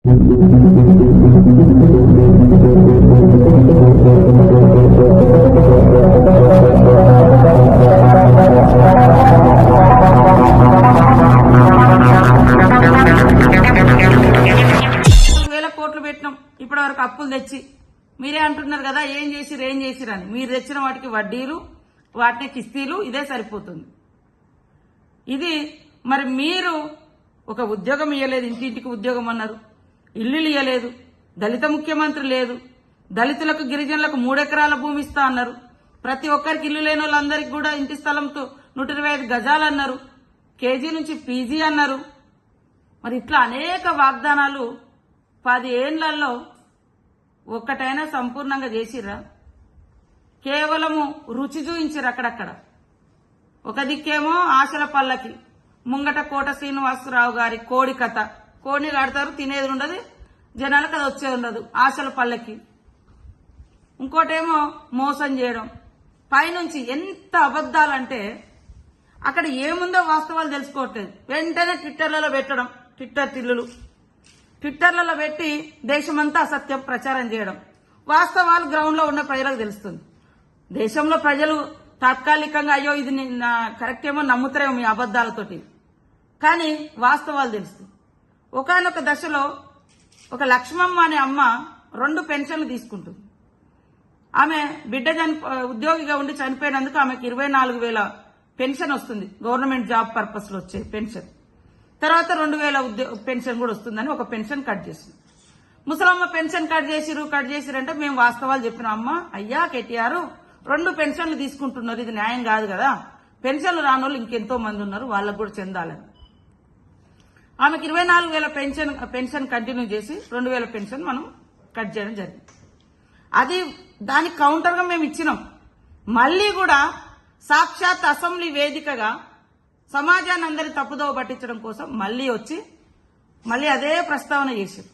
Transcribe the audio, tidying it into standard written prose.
ఇప్పటివరకు అప్పులు తెచ్చి మీరే అంటున్నారు కదా ఏం చేసిరని మీరు తెచ్చిన వాటికి వడ్డీలు వాటిని కిస్తీలు ఇదే సరిపోతుంది. ఇది మరి మీరు ఒక ఉద్యోగం ఇవ్వలేదు, ఇంటింటికి ఉద్యోగం అన్నారు, ఇల్లులు ఇవ్వలేదు, దళిత ముఖ్యమంత్రి లేదు, దళితులకు గిరిజనులకు 3 ఎకరాల భూమి ఇస్తా అన్నారు, ప్రతి ఒక్కరికి ఇల్లు లేని వాళ్ళందరికీ కూడా ఇంటి స్థలంతో 125 గజాలు అన్నారు, కేజీ నుంచి పీజీ అన్నారు. మరి ఇట్లా అనేక వాగ్దానాలు 10 ఏళ్లలో ఒక్కటైనా సంపూర్ణంగా చేసిర్రా? కేవలము రుచి చూయించారు అక్కడక్కడ. ఒక దిక్కేమో ఆశల పల్లకి ముంగట కోట శ్రీనివాసరావు గారి కోడి కథ, కోడిని కడతారు తినేది ఉండదు, జనాలకు అది వచ్చేది ఉండదు, ఆశల పల్లకి. ఇంకోటేమో మోసం చేయడం, పైనుంచి ఎంత అబద్దాలంటే అక్కడ ఏముందో వాస్తవాలు తెలుసుకోవట్లేదు. వెంటనే ట్విట్టర్లలో పెట్టడం, ట్విట్టర్లలో పెట్టి దేశమంతా అసత్యం ప్రచారం చేయడం, వాస్తవాలు గ్రౌండ్ లో ఉన్న ప్రజలకు తెలుస్తుంది. దేశంలో ప్రజలు తాత్కాలికంగా అయ్యో ఇది కరెక్ట్ ఏమో నమ్ముతారేమో మీ అబద్దాలతోటి, కానీ వాస్తవాలు తెలుస్తుంది. ఒకానొక దశలో ఒక లక్ష్మమ్మ అనే అమ్మ 2 పెన్షన్లు తీసుకుంటుంది. ఆమె బిడ్డ ఉద్యోగిగా ఉండి చనిపోయినందుకు ఆమెకు 24,000 పెన్షన్ వస్తుంది, గవర్నమెంట్ జాబ్ పర్పస్ లో వచ్చే పెన్షన్. తర్వాత 2,000 పెన్షన్ కూడా వస్తుందని ఒక పెన్షన్ కట్ చేస్తుంది. ముసలమ్మ పెన్షన్ కట్ చేసిరంటే మేము వాస్తవాలు చెప్పినాం. అమ్మ అయ్యా కేటీఆర్ 2 పెన్షన్లు తీసుకుంటున్నారు, ఇది న్యాయం కాదు కదా, పెన్షన్లు రాని వాళ్ళు ఇంకెంతో మంది ఉన్నారు, వాళ్ళకు కూడా చెందాలని. ఆమెకు 24,000 పెన్షన్ కంటిన్యూ చేసి 2,000 పెన్షన్ మనం కట్ చేయడం జరిగింది. అది దానికి కౌంటర్ గా మేము ఇచ్చినాం. మళ్లీ కూడా సాక్షాత్ అసెంబ్లీ వేదికగా సమాజాన్ని అందరి తప్పుదోవ పట్టించడం కోసం మళ్లీ వచ్చి మళ్లీ అదే ప్రస్తావన చేశారు.